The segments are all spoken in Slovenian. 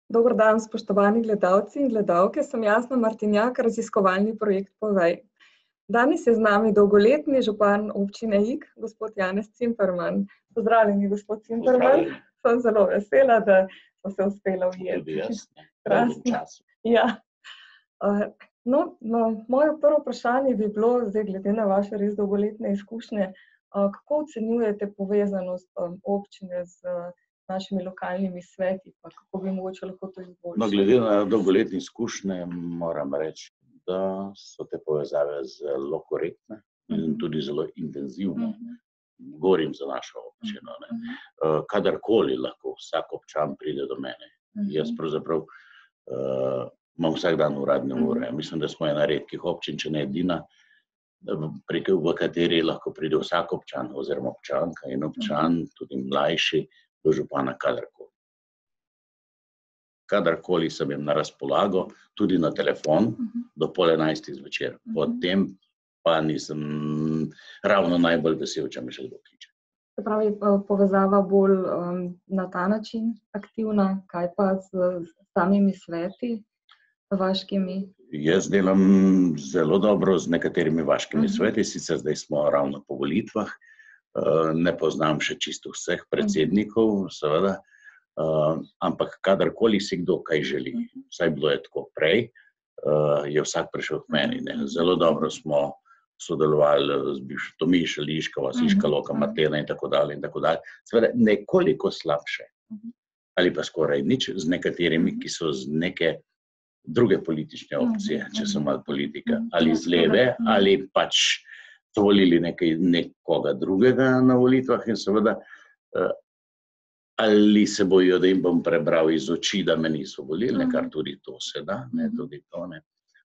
Dober dan, spoštovani gledalci in gledalke, sem Jasna Martinjak, raziskovalni projekt Povej. Danes je z nami dolgoletni župan občine Ig, gospod Janez Cimperman. Pozdravljeni, gospod Cimperman. Sem zelo vesela, da smo se uspela ujeti. Tudi jaz, Krasno. čas. Ja. Moje prvo vprašanje bi bilo, zdaj glede na vaše res dolgoletne izkušnje, kako ocenjujete povezanost občine z našimi lokalnimi sveti, pa kako bi mogoče lahko to izboljšali? No, glede na dolgoletne izkušnje moram reči, da so te povezave zelo korektne in tudi zelo intenzivne. Govorim za našo občino. Kadarkoli lahko vsak občan pride do mene. Jaz pravzaprav imam vsak dan uradne ure. Mislim, da smo ena redkih občin, če ne edina, v kateri lahko pride vsak občan oziroma občanka in občan, tudi mlajši, do župana kadarkoli. Kadarkoli sem jim na razpolago, tudi na telefon, do 10:30 zvečer. Potem pa nisem ravno najbolj vesel, če me še kdo kliče. Se pravi, povezava bolj na ta način aktivna, kaj pa s samimi sveti vaškimi? Jaz delam zelo dobro z nekaterimi vaškimi sveti, sicer zdaj smo ravno po volitvah, ne poznam še čisto vseh predsednikov, seveda, ampak kadarkoli si kdo kaj želi, vsaj bilo je tako prej, je vsak prišel k meni. Zelo dobro smo sodelovali z bivšo Tomiša, Liškova, Siška Loka, Martena in tako dalje in tako dalje. Seveda nekoliko slabše, ali pa skoraj nič z nekaterimi, ki so z neke druge politične opcije, če so malo politika, ali z leve, ali pač so volili nekoga drugega na volitvah in seveda ali se bojijo, da jim bom prebral iz oči, da me niso volili, kar tudi to se da, tudi to ne.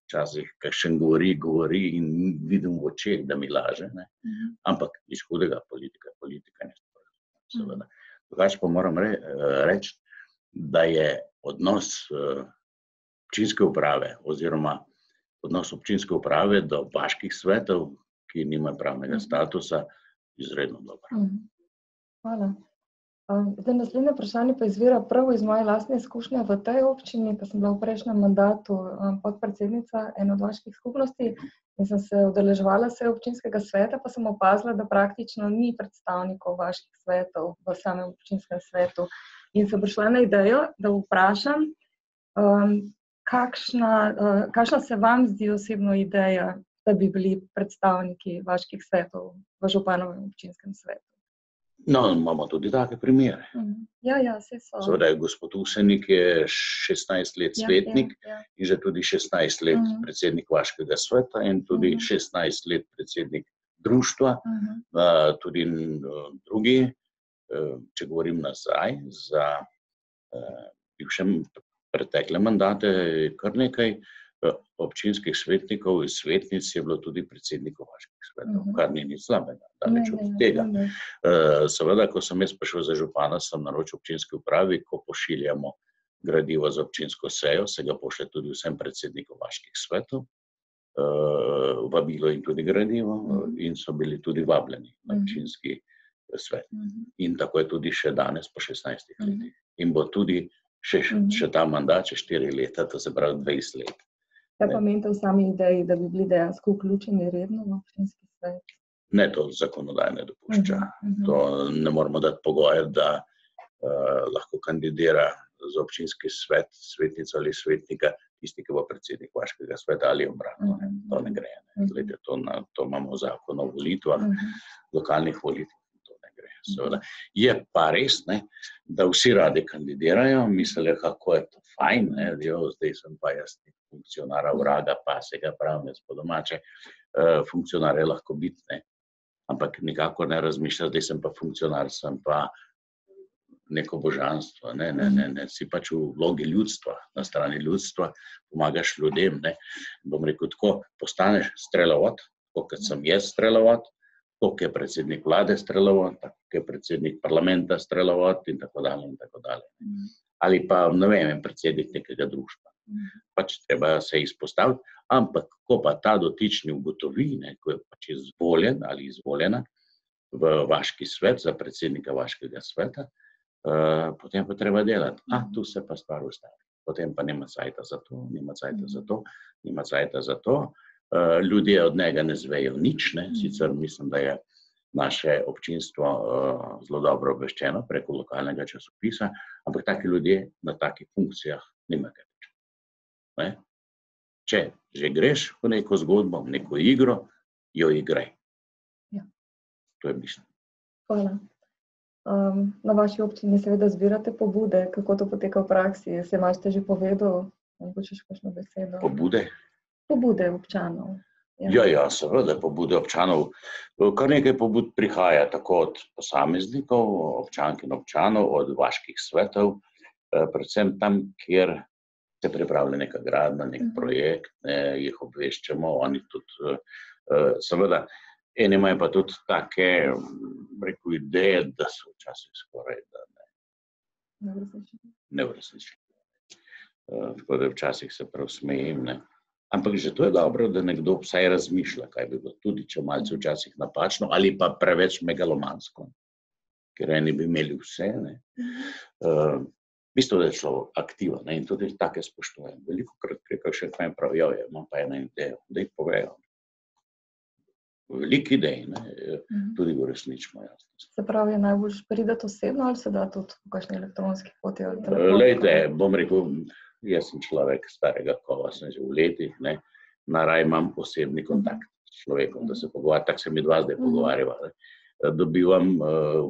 Včasih kakšen govori in vidim v očeh, da mi laže, ampak nič hudega, politika ne sporazum, seveda. Drugače pa moram reči, da je odnos občinske uprave oziroma odnos občinske uprave do vaških svetov, ki nimajo pravnega statusa, izredno dober. Hvala. Zdaj, naslednje vprašanje pa izvira prav iz moje lastne izkušnje v tej občini, ko sem bila v prejšnjem mandatu podpredsednica ene od vaških skupnosti in sem se udeleževala seje občinskega sveta, pa sem opazila, da praktično ni predstavnikov vaških svetov v samem občinskem svetu. In sem prišla na idejo, da vprašam, kakšna se vam zdi osebno ideja, da bi bili predstavniki vaških svetov v županovem občinskem svetu? No, imamo tudi take primere. Ja, saj so. Seveda je gospod Usenik je 16 let svetnik in že tudi 16 let predsednik vaškega sveta in tudi 16 let predsednik društva, tudi drugi, če govorim nazaj, za bivšem pretekle mandate, kar nekaj občinskih svetnikov in svetnic je bilo tudi predsednikov vaških svetov, kar ni nič slabega, daleč od tega. Seveda, ko sem jaz prišel za župana, sem naročil občinski upravi, ko pošiljamo gradivo za občinsko sejo, se ga pošlje tudi vsem predsednikom vaških svetov, vabilo in tudi gradivo in so bili tudi vabljeni na občinski svet. In tako je tudi še danes po 16 letih. In bo tudi še ta mandat, še 4 leta, to se pravi 20 let. Kaj pa menite o sami ideji, da bi bili dejansko vključeni redno v občinski svet? Ne, to zakonodaj ne dopušča. To ne moramo dati pogoje, da lahko kandidira za občinski svet, svetnico ali svetnika, tisti, ki bo predsednik vaškega sveta ali obratno. To ne gre. Glede, to imamo zakon o volitvah, lokalnih volitvah. Seveda. Je pa res, da vsi radi kandidirajo, mislijo, kako je to fajn, zdaj sem pa jaz funkcionara vraga, pasega, pravnec po domače, funkcionar je lahko biti, ampak nikakor ne razmišlja, zdaj sem pa funkcionar, sem pa neko božanstvo, ne, si pač v vlogi ljudstva, na strani ljudstva, pomagaš ljudem, bom rekel tako, postaneš strelovod, tako kot sem jaz strelovod, tako je predsednik vlade strelovod, tako je predsednik parlamenta strelovod in tako dalje in tako dalje. Ali pa, ne vem, predsednik nekega društva. Pač treba se izpostaviti, ampak ko pa ta dotični ugotovi, ko je pač izvoljen ali izvoljena v vaški svet, za predsednika vaškega sveta, potem pa treba delati. Tu se pa stvar ustavi. potem pa nima cajta za to, nima cajta za to. Ljudje od njega ne zvejo nič, ne? Sicer mislim, da je naše občinstvo zelo dobro obveščeno preko lokalnega časopisa, ampak taki ljudje na takih funkcijah nima kaj več. Če že greš v neko zgodbo, v neko igro, jo igraj. Ja. To je bistvo. Hvala. Na vaši občini seveda zbirate pobude, kako to poteka v praksi? Se imate že povedal, mogoče še kakšno besedo? Pobude? Pobude občanov. Ja, seveda, pobude občanov. Kar nekaj pobud prihaja tako od posameznikov, občank in občanov, od vaških svetov, predvsem tam, kjer se pripravlja neka gradnja, nek projekt, jih obveščamo, oni tudi, seveda, eni imajo pa tudi take, rekel, ideje, da so včasih skoraj neuresničljive. Tako da včasih se prav smejim, ne. Ampak že to je dobro, da nekdo vsaj razmišlja, kaj bi bilo, tudi če malce včasih napačno ali pa preveč megalomansko, ker eni bi imeli vse, ne. Bistvo, da je človek aktiven, ne, in tudi take spoštujem. Velikokrat preko še kaj pravi, imam pa eno idejo, da jih povejo. Veliko idej, ne, tudi uresničimo, jasno. Se pravi, je najbolj prideti osebno ali se da tudi v kakšni elektronski poti? Glejte, bom rekel, jaz sem človek starega kova, sem že v letih, ne, naraj imam osebni kontakt s človekom, da se pogovarja, tako se mi dva zdaj pogovarjava, ne. Dobivam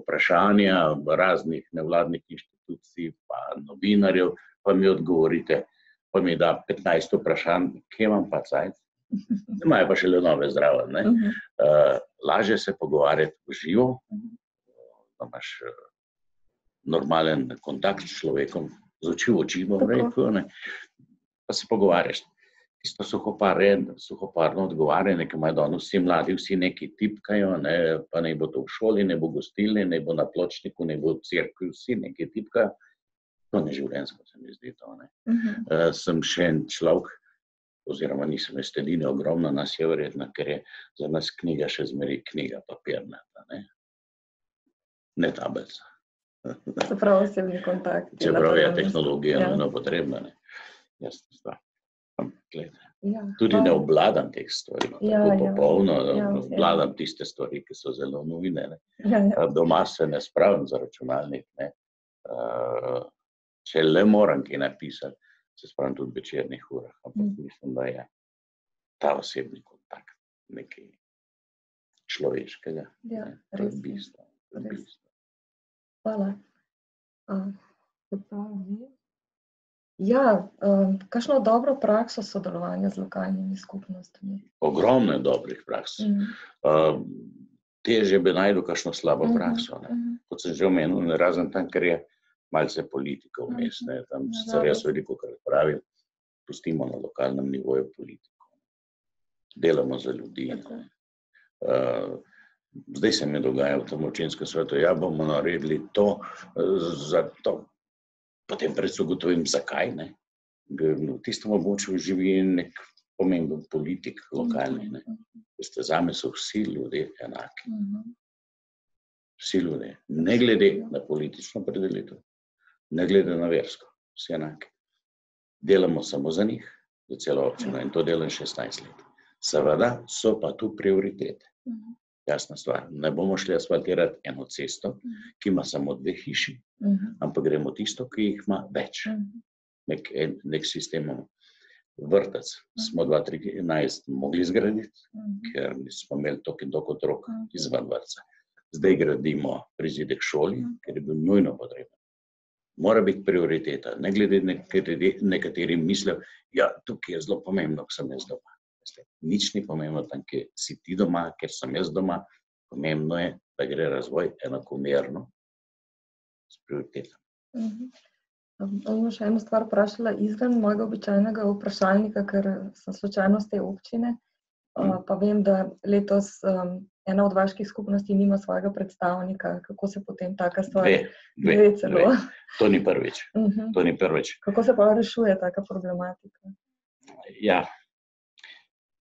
vprašanja raznih nevladnih inštitucij, pa novinarjev, pa mi odgovorite, pa mi da 15 vprašanj, kje imam pa cajt? Imajo pa šele nove zdrave, ne. Lažje se pogovarjati v živo, da imaš normalen kontakt s človekom, z oči v oči, bom rekel, ne, pa se pogovarjaš. Tisto suhoparno odgovarjanje, ki imajo danes vsi mladi, vsi neki tipkajo, ne, pa naj bo to v šoli, naj bo gostilni, naj bo na pločniku, naj bo v cerkvi, vsi neki tipkajo. To ni življenjsko, se mi zdi to, ne. Sem še en človek, oziroma nisem jaz edini, ogromno nas je verjetno, ker je za nas knjiga še zmeraj knjiga papirnata, ne. Ne tablica. Se pravi, osebni kontakt. Čeprav je tehnologija nujno potrebna, ne. Jasna stvar. Tudi ne obvladam teh stvari, tako popolno, obvladam tiste stvari, ki so zelo nujne, ne. Doma se ne spravim za računalnik, ne. Če le moram kaj napisati, se spravim tudi v večernih urah, ampak mislim, da je ta osebni kontakt nekaj človeškega. Ja, res. Bistvo. Hvala. Ja, kakšno dobro prakso sodelovanja z lokalnimi skupnostmi? Ogromno je dobrih praks. Težje bi našel kakšno slabo prakso, ne. Kot sem že omenil, razen tam, ker je malce politika vmes, ne. Tam sicer jaz velikokrat pravim, pustimo na lokalnem nivoju politiko. Delamo za ljudi. Zdaj se mi dogaja v tem občinskem svetu, bomo naredili to, zato. Potem predvsem ugotovim, zakaj, ne. V tistem območju živi nek pomemben politik lokalni, ne. Veste, zame so vsi ljudje enaki. Vsi ljudje, ne glede na politično opredelitev, ne glede na versko, vsi enaki. Delamo samo za njih, za celo občino, in to delam 16 let. Seveda so pa tu prioritete. Jasna stvar, ne bomo šli asfaltirati eno cesto, ki ima samo 2 hiši, ampak gremo tisto, ki jih ima več. Nek sistem imamo. Vrtec smo 2013 mogli zgraditi, ker nismo imeli toliko in toliko otrok izven vrtca. Zdaj gradimo prizidek šoli, ker je bil nujno potreben. Mora biti prioriteta, ne glede nekateri mislijo, tukaj je zelo pomembno, ko sem jaz doma. Nič ni pomembno tam, kjer si ti doma, ker sem jaz doma. Pomembno je, da gre razvoj enakomerno s prioritetami. Bom še eno stvar vprašala izven mojega običajnega vprašalnika, ker sem slučajno z te občine, pa vem, da letos ena od vaških skupnosti nima svojega predstavnika. Kako se potem taka stvar? Dve celo. To ni prvič. Kako se pa rešuje taka problematika? Ja,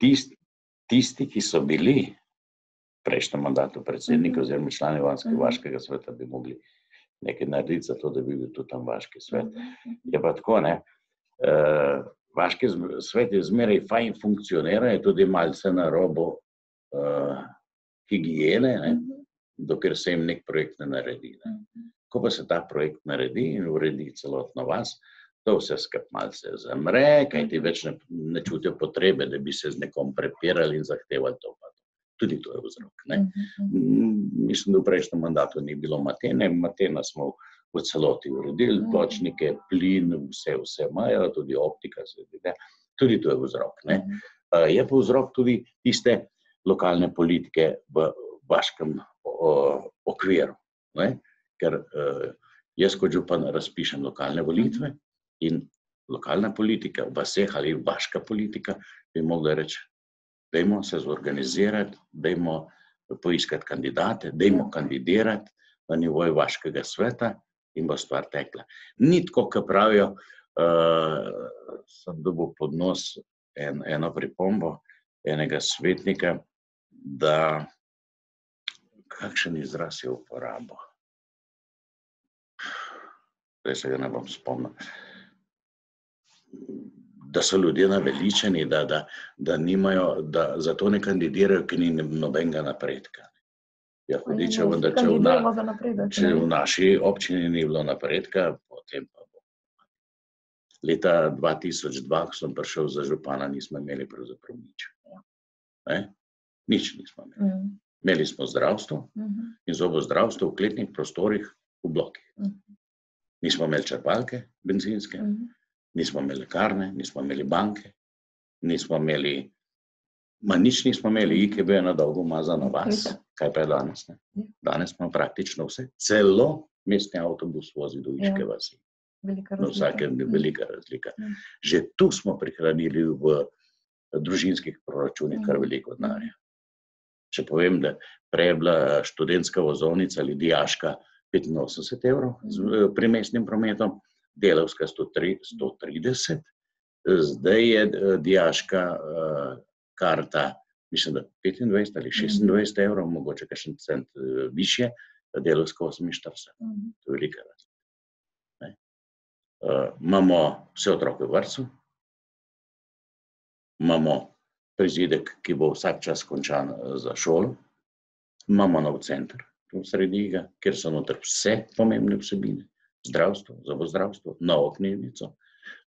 tisti, ki so bili v prejšnjem mandatu predsednika oziroma člani vaškega sveta, bi mogli nekaj narediti za to, da bi bil tudi tam vaški svet. Je pa tako, ne, Vaški svet je zmeraj fajn funkcionira, je tudi malce na robu higiene, dokler se jim nek projekt ne naredi. Ko pa se ta projekt naredi in uredi celotno vas, to vse skup malce zamre, kaj ti več ne čutijo potrebe, da bi se z nekom prepirali in zahtevali to. Tudi to je vzrok. Mislim, da v prejšnjem mandatu ni bilo Matene. Matena smo v celoti uredili, pločnike, plin, vse imajo, tudi optika, tudi to je vzrok. Je pa vzrok tudi tiste lokalne politike v vaškem okviru. Ker jaz kot župan razpišem lokalne volitve in lokalna politika, vseh ali vaška politika, bi mogla reči, dajmo se zorganizirati, dajmo poiskati kandidate, dajmo kandidirati na nivoju vaškega sveta in bo stvar tekla. Ni tako, kot pravijo, sem dobil pod nos eno pripombo enega svetnika, da kakšen izraz je uporabil. Zdaj se ga ne bom spomnil. Da so ljudje naveličeni, da nimajo, da zato ne kandidirajo, ker ni nobenega napredka. Ja, hudiče, vendar, če v naši občini ni bilo napredka, potem pa bo. Leta 2002, ko sem prišel za župana, nismo imeli pravzaprav nič. Nič nismo imeli. Imeli smo zdravstvo in zobozdravstvo v kletnih prostorih v blokih. Nismo imeli črpalke bencinske, nismo imeli lekarne, nismo imeli banke, nismo imeli, nič nismo imeli, IKB je na dolgo umazana vas. Kaj pa je danes? Danes smo praktično vse. Celo mestni avtobus vozi do Iške vasi. Velika razlika. Že tu smo prihranili v družinskih proračunih kar veliko denarja. Če povem, da prej je bila študentska vozovnica ali dijaška 85 evrov pri mestnim prometom, delavska 130, zdaj je dijaška karta, mislim, da 25 ali 26 evrov, mogoče kakšen cent višje, delavska 48. To je velika razlika. Imamo vse otroke v vrtcu, imamo prizidek, ki bo vsak čas končan za šolo, imamo nov center v srediga, kjer so noter vse pomembne vsebine, zdravstvo, zobozdravstvo, novo knjižnico,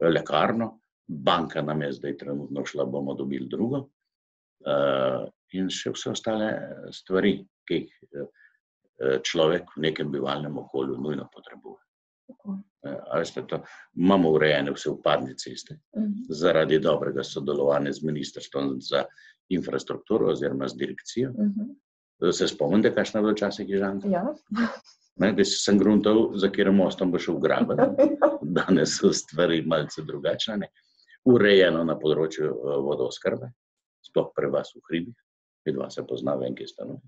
lekarno, banka nam je zdaj trenutno šla, bomo dobili drugo, in še vse ostale stvari, ki jih človek v nekem bivalnem okolju nujno potrebuje. Imamo urejene vse vpadne ceste, zaradi dobrega sodelovanja z ministrstvom za infrastrukturo oziroma z direkcijo. Se spomnite, kakšna je bila včasih Ižanka? Ja. Da sem gruntal, za katerim mostom bo šel graben. Danes so stvari malce drugačne. Urejeno na področju vodooskrbe, sploh pri vas v hribih, vidva se pozna, vem, kje stanuje.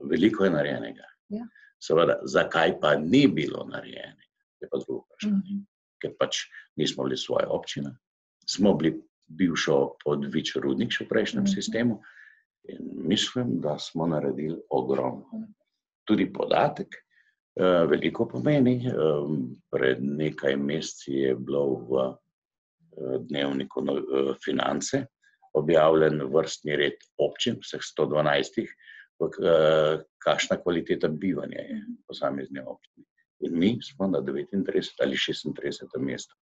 Veliko je narejenega. Seveda, zakaj pa ni bilo narejenega, je pa drugo vprašanje. Ker pač nismo bili svoja občina, smo bili bivšo Podvič rudnik še v prejšnjem sistemu in mislim, da smo naredili ogromno. Tudi podatek veliko pomeni. Pred nekaj meseci je bilo v dnevniku Finance objavljen vrstni red občin, vseh 112, kakšna kvaliteta bivanja je v posamezni občini. In mi smo na 39 ali 36 mestu.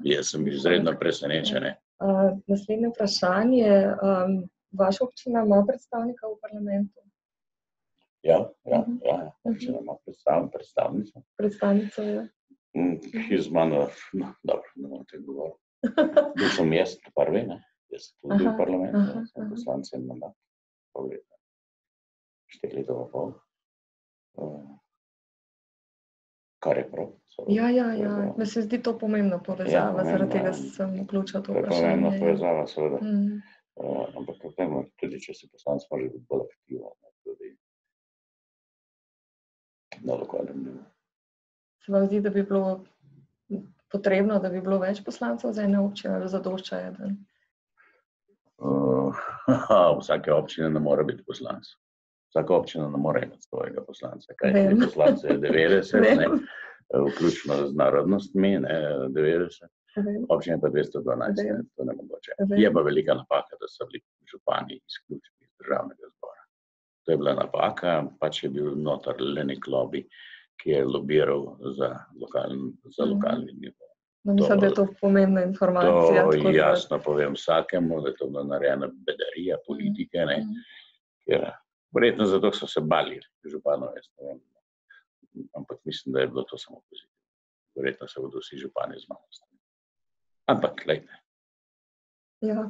Jaz sem izredno presenečen. Naslednje vprašanje. Vaša občina ima predstavnika v parlamentu? Ja, občina ima predstavnico. Predstavnico, ja. Iz mano, dobro, ne bom te govoril. Bil sem jaz prvi, jaz sem tudi v parlamentu, sem poslanec en mandat, pol leta, 4 leta pa pol. Kar je prav. Ja, me se zdi to pomembna povezava, zaradi tega sem vključila to vprašanje. To je pomembna povezava, seveda. Ampak tudi, če si poslanec, može biti bolj aktivan, tudi na lokalnem nivoju. Se vam zdi, da bi bilo potrebno, da bi bilo več poslancev za ene občine, ali zadošča eden? Vsake občine ne more biti poslanec. Vsaka občina ne more imeti svojega poslanca. Kaj, poslance je 90, vključno z narodnostmi, 90, občine pa 212, to ne mogoče. Je pa velika napaka, da so bili župani izključeni iz državnega zbora. To je bila napaka, pač je bil notar le nek lobby, ki je lobiral za lokalni nivo. Mislim, da je to pomembna informacija. To jasno povem vsakemu, da je to bila narejena bedarija politike, ker verjetno zato so se bali županov, jaz ne vem, ampak mislim, da je bilo to samo pozitivno. Verjetno se bodo vsi župani zmanjstali. Ampak, glejte. Ja,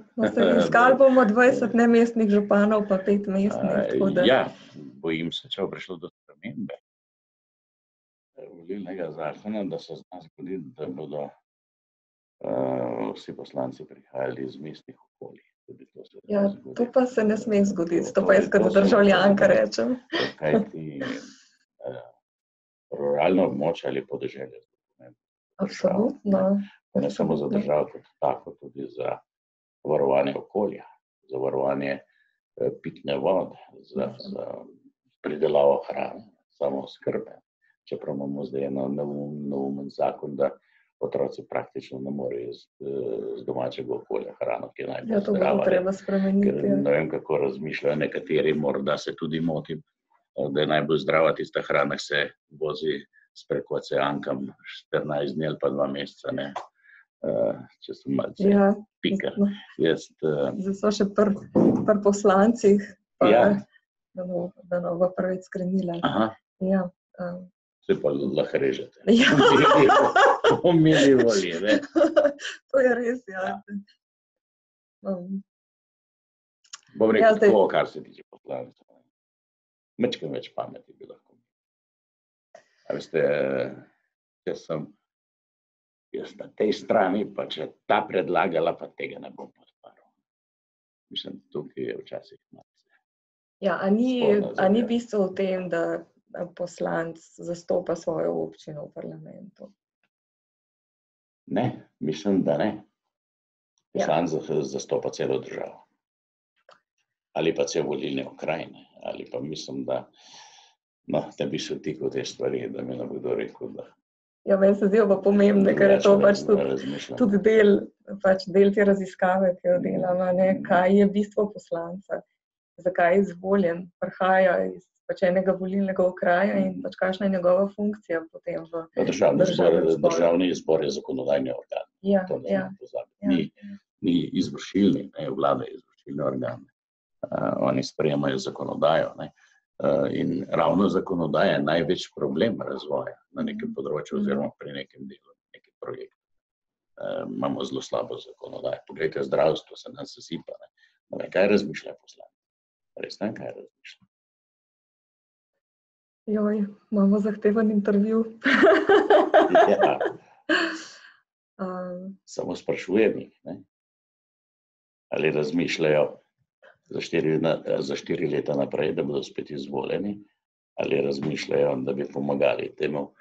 iskali bomo 20 nemestnih županov, pa 5 mestnih. Ja, bojim se, če bo prišlo do spremembe volilnega zakona, da se zna zgoditi, da bodo vsi poslanci prihajali iz mestnih okolij. Ja, to pa se ne sme zgoditi, to pa jaz kot državljanka rečem. Kajti ruralno območje ali podeželje. Absolutno. Ne samo za državo kot tako, tudi za varovanje okolja, za varovanje pitne vode, za pridelavo hrane, samooskrbe. Čeprav imamo zdaj neumen zakon, da otroci praktično ne morejo z domačega okolja hrano, ki je najbolj zdrava. Ja, to bo treba spremeniti. Ker ne vem, kako razmišljajo nekateri, morda se tudi motim, da je najbolj zdrava tista hrana, ki se vozi s preko oceankam 14 dni ali pa 2 meseca, ne. Če sem malce pikar. Zdaj so še pri poslancih, da novo prvič skrenila. Ja. Se pa lahko režete. Ja. Po mili volji, ne. To je res, ja. Bom rekel tako, kar se tiče poslancev. Mečkaj več pameti bi lahko. A veste, jaz na tej strani, pa če ta predlagala, pa tega ne bom podparil. Mislim, tukaj je včasih malce. Ja, a ni bistvo v tem, da poslanc zastopa svojo občino v parlamentu? Ne, mislim, da ne. Poslanc zastopa celo državo. Ali pa cel volilne okrajine. Ali pa mislim, da ne bi se vtikal te stvari, da mi ne bo kdo rekel, da... Ja, meni se zdijo pa pomembne, ker je to pač tudi del te raziskave, ki jo delamo, kaj je bistvo poslanca, zakaj je izvoljen, prihaja iz enega volilnega okraja in pač kakšna je njegova funkcija potem v državnem zboru. Državni zbor je zakonodajni organ. To ne smemo pozabiti. Ni izvršilni, vlada je izvršilni organ. Oni sprejemajo zakonodajo, in ravno zakonodaja je največ problem razvoja na nekem področju oziroma pri nekem delu, nekem projektu. Imamo zelo slabo zakonodajo. Poglejte, zdravstvo se nas zasipa. Kaj razmišlja poslanec? Res ne, kaj razmišlja? Joj, imamo zahteven intervju. Ja. Samo sprašujem jih, ali razmišljajo za 4 leta naprej, da bodo spet izvoljeni, ali razmišljajo, da bi pomagali temu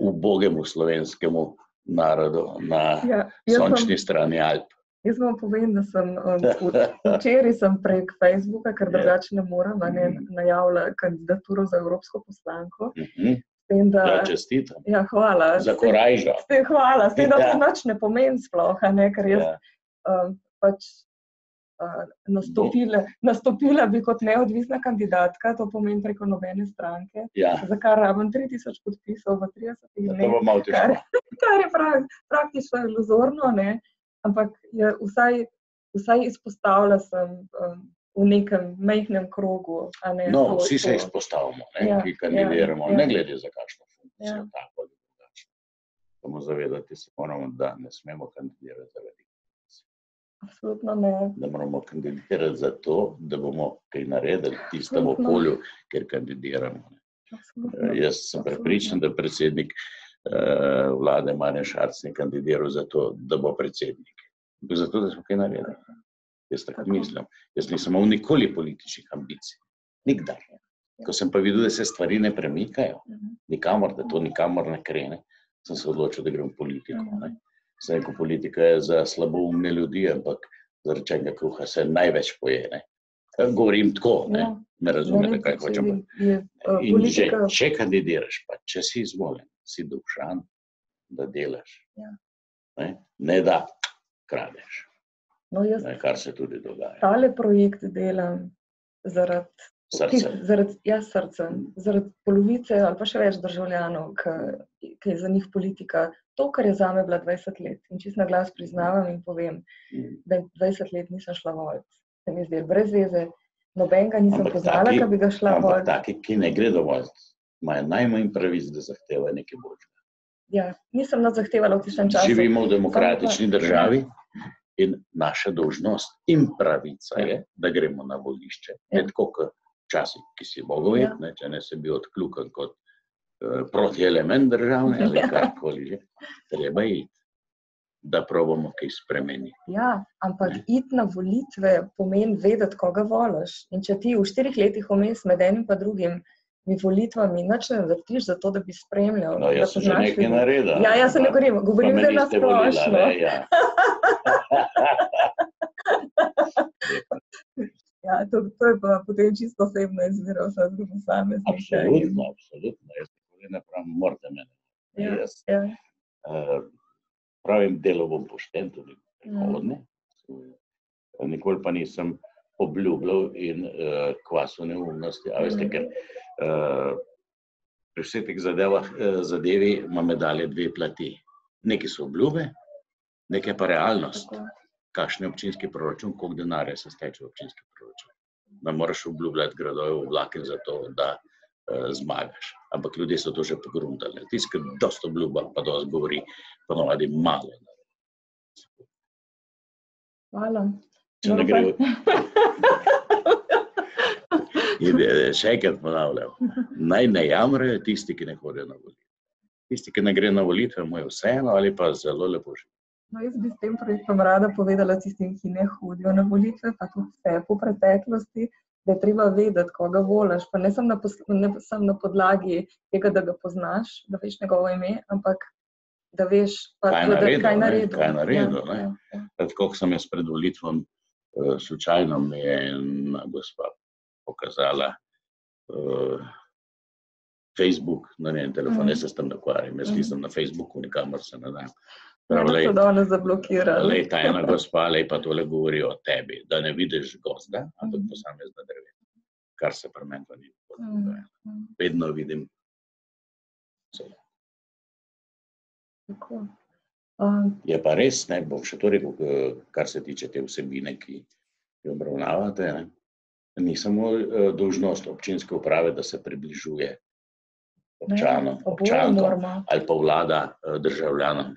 ubogemu slovenskemu narodu na sončni strani Alp. Jaz vam povem, da včeraj sem prek Facebooka, ker drugače ne moram, najavila kandidaturo za evropsko poslanko. Ja, čestitam. Ja, hvala. Za korajžo. Hvala, s tem, da to nič ne pomeni sploh, ker jaz pač nastopila bi kot neodvisna kandidatka, to pomeni preko nobene stranke, za kar rabim 3000 podpisov v 30 dneh, kar je praktično iluzorno, ampak vsaj izpostavlja sem v nekem majhnem krogu. No, vsi se izpostavimo, ki kandidiramo, ne glede za kakšno funkcijo, tako ali drugačno. Samo zavedati se moramo, da ne smemo kandidirati zaradi. Absolutno ne. Da moramo kandidirati za to, da bomo kaj naredili tistemu okolju, kjer kandidiramo. Jaz sem prepričan, da predsednik vlade Marjan Šarec je kandidiral za to, da bo predsednik. Zato, da smo kaj naredili. Jaz tako mislim. Jaz nisem imel nikoli političnih ambicij. Nikdar. Ko sem pa videl, da se stvari ne premikajo, nikamor, da to nikamor ne krene, sem se odločil, da grem v politiko. Sem rekel, politika je za slaboumne ljudi, ampak za rečenega kruha se največ poje. Govorim tako, ne razumete, kaj hočem. In če kandidiraš, pa če si izvoljen, si dolžan, da delaš. Ja. Ne da kradeš. No, jaz Kar se tudi dogaja. tale projekt delam zaradi srca, zaradi polovice ali pa še več državljanov, ki je za njih politika to, kar je zame bila 20 let. In čisto na glas priznavam in povem, da 20 let nisem šla volit. Se mi zdelo brez veze, nobenega nisem poznala, ki bi ga šla volit. Ampak taki, ki ne gredo volit, imajo najmanj pravic, da zahtevajo nekaj boljšega. Ja, nisem nas zahtevala v tistem času. Živimo v demokratični državi in naša dolžnost in pravica je, da gremo na volišče. Tako kot včasih, ki si mogel iti, če ne se bi odkljukan kot protielement državne ali karkoli že. Treba iti, da probamo kaj spremeniti. Ja, ampak iti na volitve pomeni vedeti, koga voliš. In če ti v 4 letih vmes med enim pa drugim med volitvami nič ne vrtiš za to, da bi spremljal. No, jaz sem že nekaj naredil. Ja, jaz se ne govorim zdaj na splošno. Ja, to je pa potem čisto osebna izbira vsakega posameznika. Absolutno. Jaz tako ne pravim, morate mene. Pravim, delo bom pošten tudi prihodnje. Nikoli pa nisem obljubljal in kvasil neumnosti. A veste, ker pri vseh teh zadevi ima medalje 2 plati. Nekaj so obljube, nekaj pa realnost. Kakšen je občinski proračun, koliko denarja se steče v občinski proračun. Da moraš obljubljati gradove v vlak za to, da zmagaš. Ampak ljudje so to že pogruntali. Tisti, ki dosti obljuba, pa dosti govori, ponovadi malo. Hvala. Če ne gre... Še enkrat ponavljam. Naj ne jamrajo tisti, ki ne hodijo na volitve. Tisti, ki ne gre na volitve, mu je vseeno ali pa zelo lepo živi. No, jaz bi s tem projektom rada povedala tistim, ki ne hodijo na volitve, pa tudi vse po preteklosti, da je treba vedeti, koga voliš. Pa ne samo na podlagi tega, da ga poznaš, da veš njegovo ime, ampak da veš, kaj naredil. Tako sem jaz pred volitvom, slučajno mi je ena gospa pokazala Facebook, na njen telefon, jaz se s tem nakvarjam, jaz nisem na Facebooku, nikamor se ne dam. So danes zablokirali. Ta ena gospa pa tole govori o tebi, da ne vidiš gozda, ampak posamezna drevesa. Kar se pri meni pa ni dogaja. Vedno vidim vse. Je pa res, bom še to rekel, kar se tiče te vsebine, ki jo obravnavate, ni samo dolžnost občinske uprave, da se približuje občanom, občankom ali pa vlada državljanom.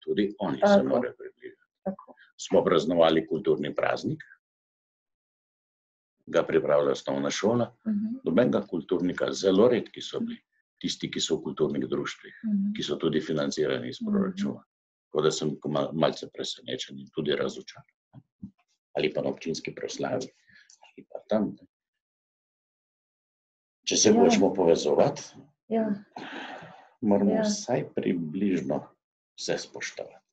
Tudi oni se morajo približati. Smo praznovali kulturni praznik, ga pripravlja osnovna šola, nobenega kulturnika, zelo redki so bili tisti, ki so v kulturnih društvih, ki so tudi financirani iz proračuna. Tako da sem malce presenečen in tudi razočaran. Ali pa na občinski proslavi, ali pa tam. Če se hočemo povezovati, moramo vsaj približno vse spoštovati.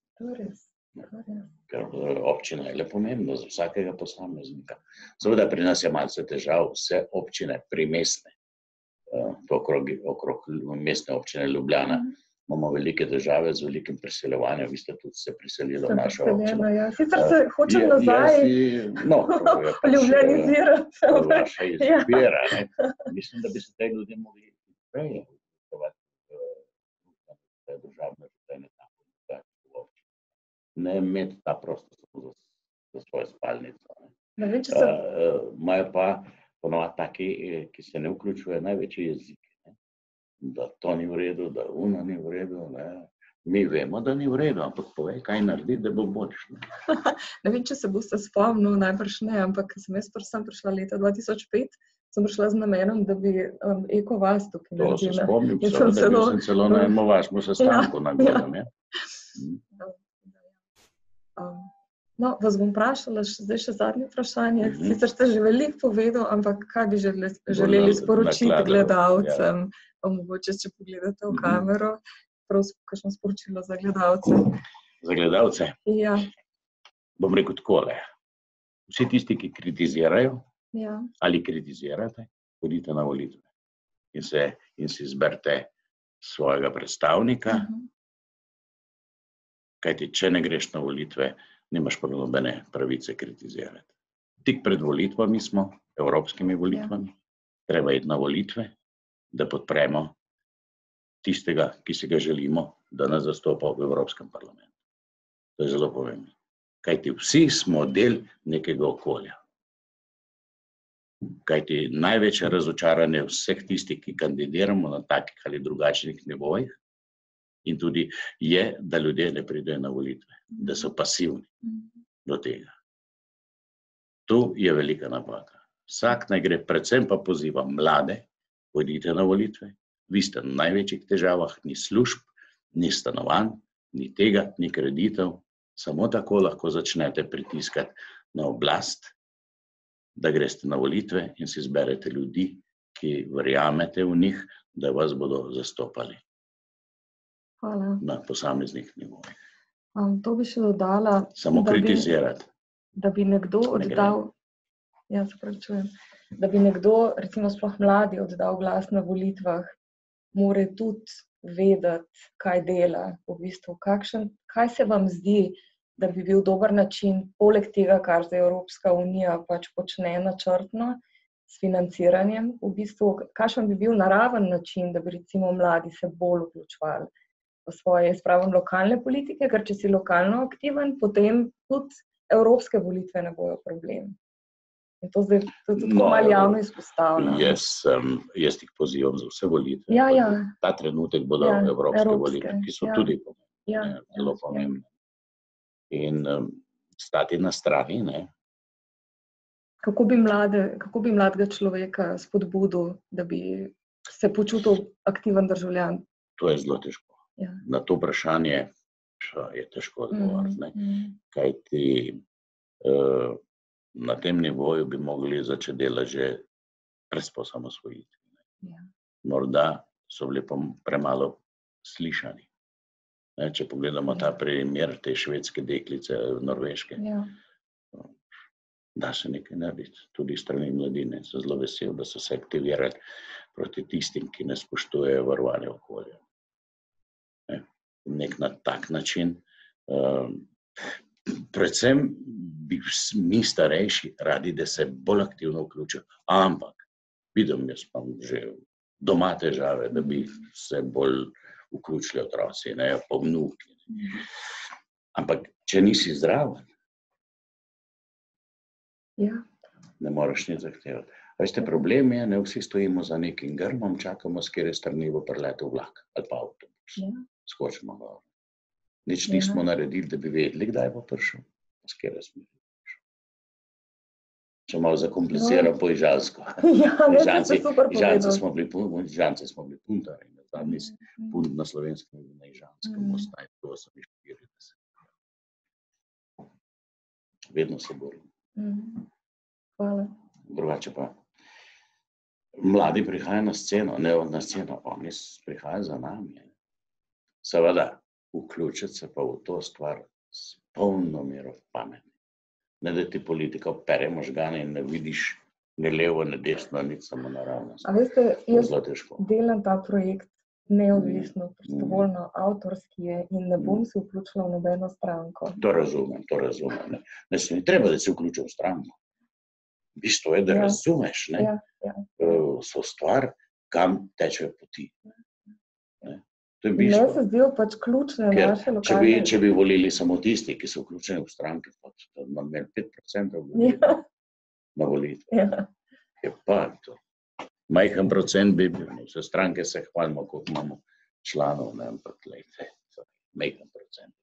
Ker občina je le pomembna za vsakega posameznika. Seveda pri nas je malce težav, vse občine primestne, okrog mestne občine Ljubljana, imamo velike težave z velikim priseljevanjem, vi ste tudi se priselili v našo občino. Sicer se hočem nazaj ljubljanizirati. To je vaša izbira. Mislim, da bi se te ljudje mogli prej državne življenje tako v občini. Ne imeti ta prostor za svojo spalnico. Imajo pa ponovadi taki, ki se ne vključuje največji jezik. Da to ni v redu, da ono ni v redu. Mi vemo, da ni v redu, ampak povej, kaj naredi, da bo boljše. Ne vem, če se boste spomnil, najbrž ne, ampak sem prišla leta 2005, sem prišla z namenom, da bi Eko-vas tukaj naredila. To se spomnim, da sem celo na enem vašem sestanku na Gorem. No, vas bom vprašala, zdaj še zadnje vprašanje. Sicer ste že veliko povedal, ampak kaj bi želeli sporočiti gledalcem? Mogoče, če pogledate v kamero, prosim, kakšno sporočilo za gledalce. Za gledalce? Ja. Bom rekel takole. Vsi tisti, ki kritizirajo ali kritizirate, hodite na volitve in si izberite svojega predstavnika, kajti če ne greš na volitve, nimaš pa nobene pravice kritizirati. Tik pred volitvami smo, evropskimi volitvami, treba iti na volitve, da podpremo tistega, ki si ga želimo, da nas zastopa v Evropskem parlamentu. To je zelo pomembno. Kajti vsi smo del nekega okolja. Kajti največje razočaranje vseh tistih, ki kandidiramo na takih ali drugačnih nivojih, in tudi je, da ljudje ne pridejo na volitve, da so pasivni do tega. Tu je velika napaka. Vsak naj gre, predvsem pa pozivam mlade, pojdite na volitve, vi ste na največjih težavah, ni služb, ni stanovanj, ni tega, ni kreditov, samo tako lahko začnete pritiskati na oblast, da greste na volitve in si izberete ljudi, ki verjamete v njih, da vas bodo zastopali. Hvala. Na posameznih nivojih. To bi še dodala, samo kritizirati. Da bi nekdo oddal, da bi nekdo, recimo sploh mladi, oddal glas na volitvah, mora tudi vedeti, kaj dela, v bistvu, kaj se vam zdi, da bi bil dober način, poleg tega, kar zdaj Evropska unija pač počne načrtno s financiranjem, v bistvu, kakšen bi bil naraven način, da bi recimo mladi se bolj vključevali v svoje spravim lokalne politike, ker če si lokalno aktiven, potem tudi evropske volitve ne bojo problem. In to zdaj tudi malo javno izpostavljam. Jaz jih pozivam za vse volitve. Ta trenutek bodo evropske volitve, ki so tudi zelo pomembne. In stati na strani, ne. Kako bi mladega človeka spodbudil, da bi se počutil aktiven državljan? To je zelo težko. Na to vprašanje je težko odgovoriti. Kajti na tem nivoju bi mogli začeti delati že pred osamosvojitvijo. Morda so bili pa premalo slišani. Če pogledamo ta primer te švedske deklice norveške, da se nekaj narediti. Tudi strani mladine so zelo vesel, da so se aktivirali proti tistim, ki ne spoštujejo varovanja okolja. Nek na tak način. Predvsem bi mi starejši radi, da se bolj aktivno vključijo. Ampak vidim, jaz imam že doma težave, da bi se bolj vključili otroci, pa vnuki. Ampak če nisi zdraven, ne moreš nič zahtevati. Veste, problem je, ne vsi stojimo za nekim grmom, čakamo, s katere strani bo priletel vlak ali pa avtobus. Skočimo gor. Nič nismo naredili, da bi vedeli, kdaj bo prišel. S katere smeri bo prišel. Če malo zakompliciram po ižansko. Ižance smo bili puntarji. Zadnji punt na slovenskem in na ižanskem ostaje. To so mi 40. Vedno se borim. Hvala. Drugače pa. Mladi prihajajo na sceno, ne na sceno, oni prihajajo za nami. Seveda, vključiti se pa v to stvar s polno mero pameti. Ne, da ti politika opere možgane in ne vidiš ne levo, ne desno, nič samo naravno. A veste, jaz delam ta projekt neodvisno, prostovoljno, avtorski je in ne bom se vključila v nobeno stranko. To razumem. Ne se ni treba, da se vključim v stranko. V bistvu je, da razumeš, so stvar, kam tečejo poti. Ne se zdijo pač ključne naše lokalne. Če bi volili samo tisti, ki so vključeni v stranke, pa bi imeli 5% na volitve. Je pa to. Majhen procent bi bil. Vse stranke se hvalimo, koliko imamo članov, ampak majhen procent.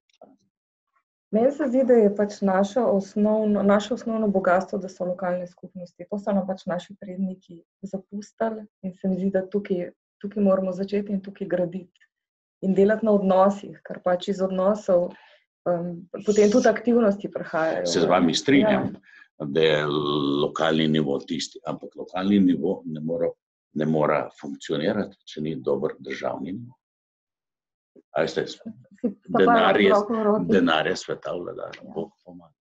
Meni se zdi, da je pač naše osnovno bogatstvo, da so lokalne skupnosti. To so nam pač naši predniki zapustili in se mi zdi, da tukaj moramo začeti in tukaj graditi. In delati na odnosih, ker pač iz odnosov potem tudi aktivnosti prihajajo. Se z vami strinjam, da je lokalni nivo tisti, ampak lokalni nivo ne mora funkcionirati, če ni dober državni nivo. A veste, denar je sveta vladar, Bog pomaga.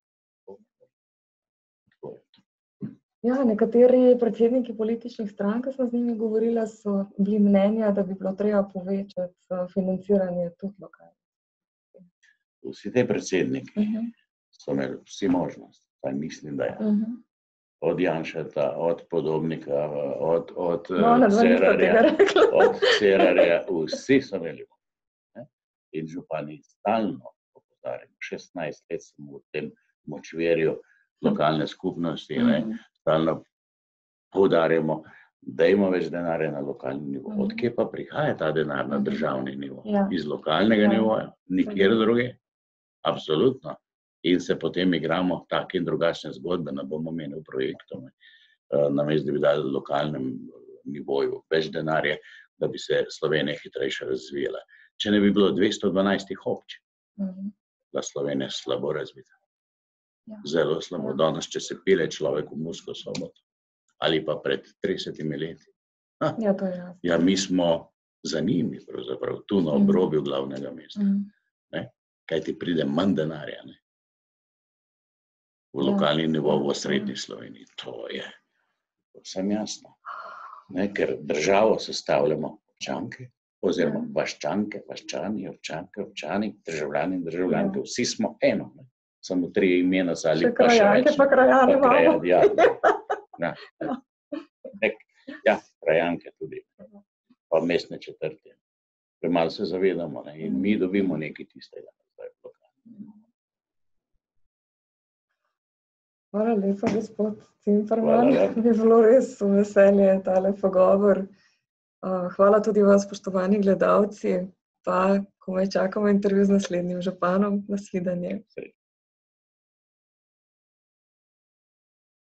Ja, nekateri predsedniki političnih strank, ki sem z njimi govorila, so bili mnenja, da bi bilo treba povečati financiranje tudi lokalno. Vsi te predsedniki so imeli vsi možnosti, pa mislim, da je. Od Janšeta, od Podobnika, od Cerarja, vsi so imeli možnosti. In župani stalno opozarjamo, 16 let smo v tem močvirju lokalne skupnosti, stalno poudarjamo, da ima več denarja na lokalni nivo. Odkje pa prihaja ta denar na državni nivo? Iz lokalnega nivoja, nikjer druge. Absolutno. In se potem igramo take in drugačne zgodbe, ne bomo menili projektov, namesto da bi dali lokalnem nivoju več denarja, da bi se Slovenija hitrejše razvijala. Če ne bi bilo 212 občin, da Slovenija je slabo razvita. Zelo slabo. Danes, če se pile človek v Mursko Soboto, ali pa pred 30 leti. Ja, mi smo za njimi, pravzaprav, tu na obrobju glavnega mesta. Kaj ti pride manj denarja, ne? V lokalni nivo, v srednji Sloveniji. To je vsem jasno. Ker državo sestavljamo občanke, oziroma vaščanke, vaščani, občanke, občani, državljani in državljanke. Vsi smo eno. Samo 3 imena ali pa še več. Pa krajane imamo. Ja, krajanke tudi. Pa mestne četrti. Premalo se zavedamo in mi dobimo nekaj tistega. Hvala lepa, gospod Cimerman. Mi je bilo res veselje tale pogovor. Hvala tudi vas, spoštovani gledalci, pa komaj čakamo intervju z naslednjim županom. Nasvidenje.